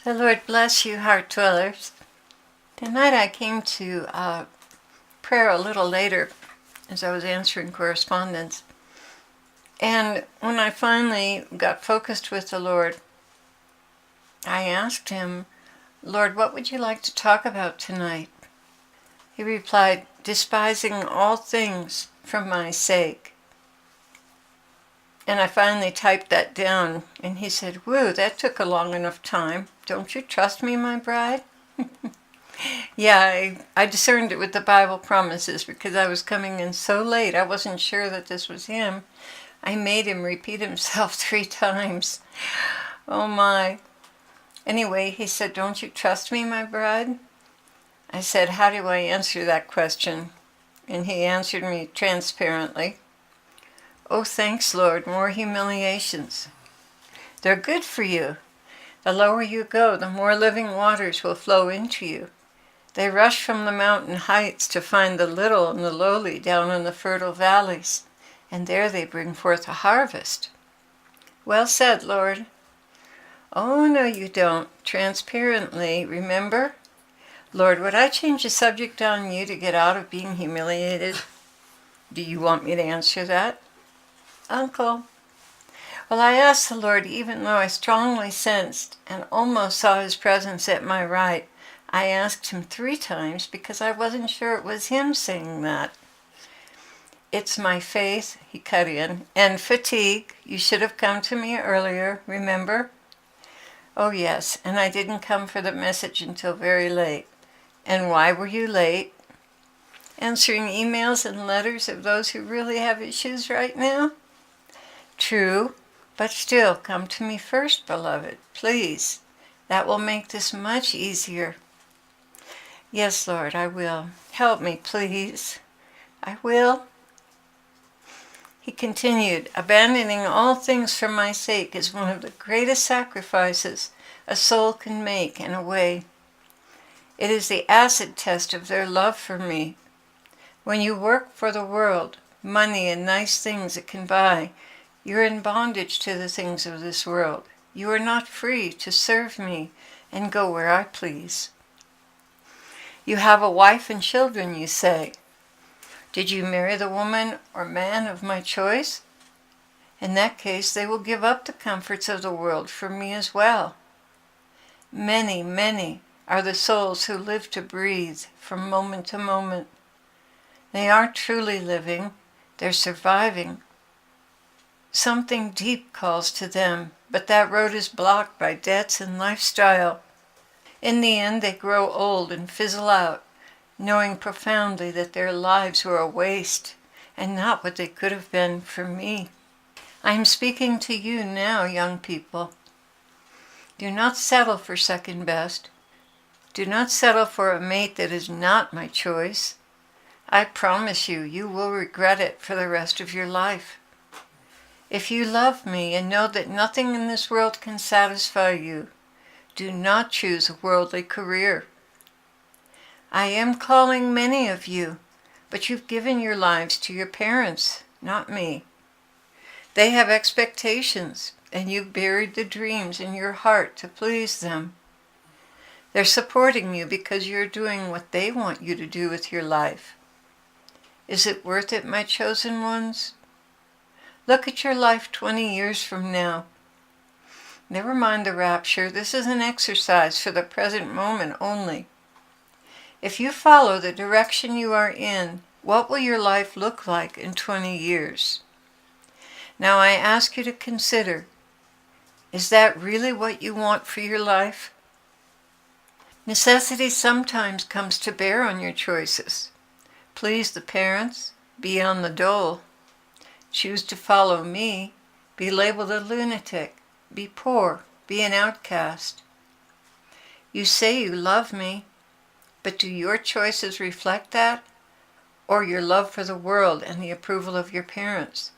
The Lord bless you, heart dwellers. Tonight I came to prayer a little later as I was answering correspondence. And when I finally got focused with the Lord, I asked him, Lord, what would you like to talk about tonight? He replied, despising all things for my sake. And I finally typed that down, and he said, woo, that took a long enough time. Don't you trust me, my bride? Yeah, I discerned it with the Bible promises because I was coming in so late. I wasn't sure that this was him. I made him repeat himself 3 times. Oh my. Anyway, he said, don't you trust me, my bride? I said, how do I answer that question? And he answered me transparently. Oh, thanks, Lord, more humiliations. They're good for you. The lower you go, the more living waters will flow into you. They rush from the mountain heights to find the little and the lowly down in the fertile valleys, and there they bring forth a harvest. Well said, Lord. Oh, no, you don't. Transparently, remember? Lord, would I change the subject on you to get out of being humiliated? Do you want me to answer that? Uncle. Well, I asked the Lord, even though I strongly sensed and almost saw his presence at my right, I asked him 3 times because I wasn't sure it was him saying that. It's my faith, he cut in, and fatigue. You should have come to me earlier, remember? Oh, yes, and I didn't come for the message until very late. And why were you late? Answering emails and letters of those who really have issues right now? True, but still, come to me first, beloved, please. That will make this much easier. Yes, Lord, I will. Help me, please. I will. He continued, abandoning all things for my sake is one of the greatest sacrifices a soul can make in a way. It is the acid test of their love for me. When you work for the world, money and nice things it can buy, you're in bondage to the things of this world. You are not free to serve me and go where I please. You have a wife and children, you say. Did you marry the woman or man of my choice? In that case, they will give up the comforts of the world for me as well. Many, many are the souls who live to breathe from moment to moment. They aren't truly living, they're surviving. Something deep calls to them, but that road is blocked by debts and lifestyle. In the end, they grow old and fizzle out, knowing profoundly that their lives were a waste and not what they could have been for me. I am speaking to you now, young people. Do not settle for second best. Do not settle for a mate that is not my choice. I promise you, you will regret it for the rest of your life. If you love me and know that nothing in this world can satisfy you, do not choose a worldly career. I am calling many of you, but you've given your lives to your parents, not me. They have expectations, and you've buried the dreams in your heart to please them. They're supporting you because you're doing what they want you to do with your life. Is it worth it, my chosen ones? Look at your life 20 years from now. Never mind the rapture. This is an exercise for the present moment only. If you follow the direction you are in, what will your life look like in 20 years? Now I ask you to consider, is that really what you want for your life? Necessity sometimes comes to bear on your choices. Please the parents, be on the dole. Choose to follow me, be labeled a lunatic, be poor, be an outcast. You say you love me, but do your choices reflect that, or your love for the world and the approval of your parents?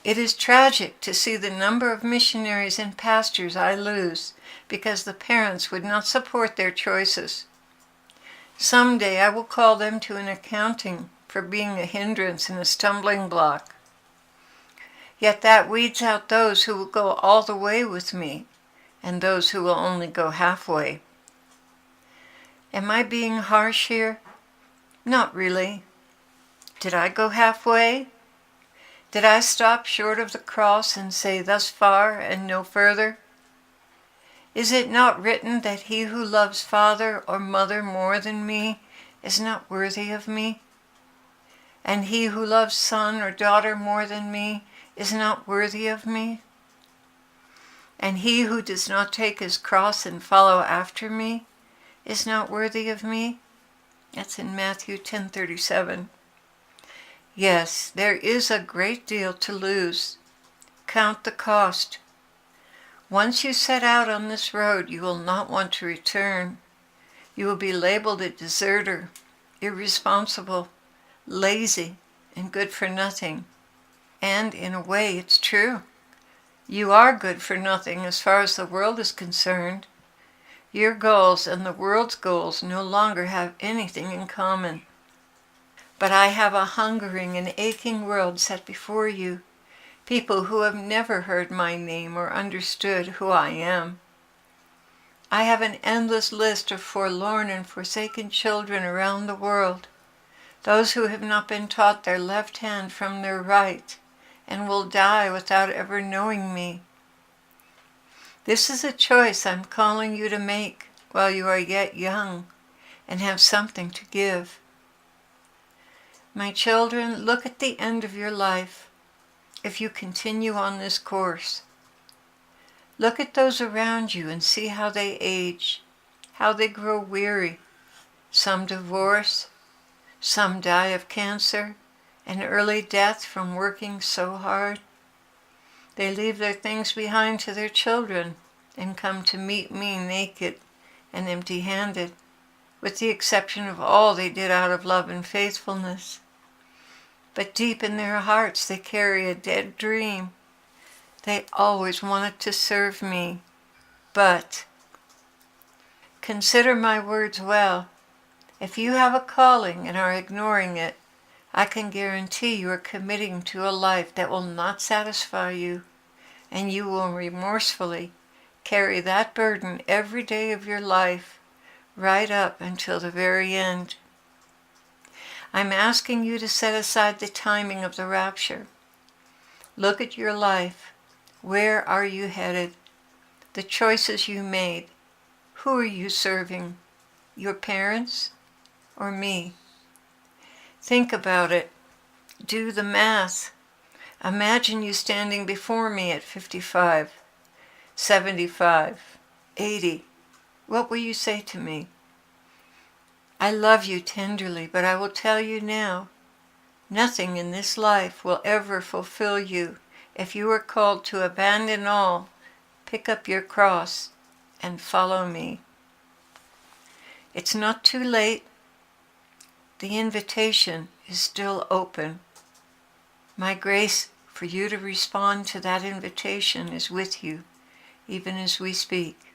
It is tragic to see the number of missionaries and pastors I lose because the parents would not support their choices. Someday I will call them to an accounting for being a hindrance and a stumbling block. Yet that weeds out those who will go all the way with me, and those who will only go halfway. Am I being harsh here? Not really. Did I go halfway? Did I stop short of the cross and say thus far and no further? Is it not written that he who loves father or mother more than me is not worthy of me? And he who loves son or daughter more than me is not worthy of me? And he who does not take his cross and follow after me is not worthy of me? That's in Matthew 10:37. Yes, there is a great deal to lose. Count the cost. Once you set out on this road, you will not want to return. You will be labeled a deserter, irresponsible, lazy, and good for nothing. And in a way, it's true. You are good for nothing as far as the world is concerned. Your goals and the world's goals no longer have anything in common. But I have a hungering and aching world set before you, people who have never heard my name or understood who I am. I have an endless list of forlorn and forsaken children around the world, those who have not been taught their left hand from their right, and will die without ever knowing me. This is a choice I'm calling you to make while you are yet young and have something to give. My children, look at the end of your life if you continue on this course. Look at those around you and see how they age, how they grow weary. Some divorce, some die of cancer and early death from working so hard. They leave their things behind to their children and come to meet me naked and empty-handed, with the exception of all they did out of love and faithfulness. But deep in their hearts they carry a dead dream. They always wanted to serve me. But consider my words well. If you have a calling and are ignoring it, I can guarantee you are committing to a life that will not satisfy you, and you will remorsefully carry that burden every day of your life, right up until the very end. I'm asking you to set aside the timing of the rapture. Look at your life. Where are you headed? The choices you made. Who are you serving? Your parents or me? Think about it. Do the math. Imagine you standing before me at 55, 75, 80. What will you say to me? I love you tenderly, but I will tell you now, nothing in this life will ever fulfill you if you are called to abandon all, pick up your cross, and follow me. It's not too late. The invitation is still open. My grace for you to respond to that invitation is with you, even as we speak.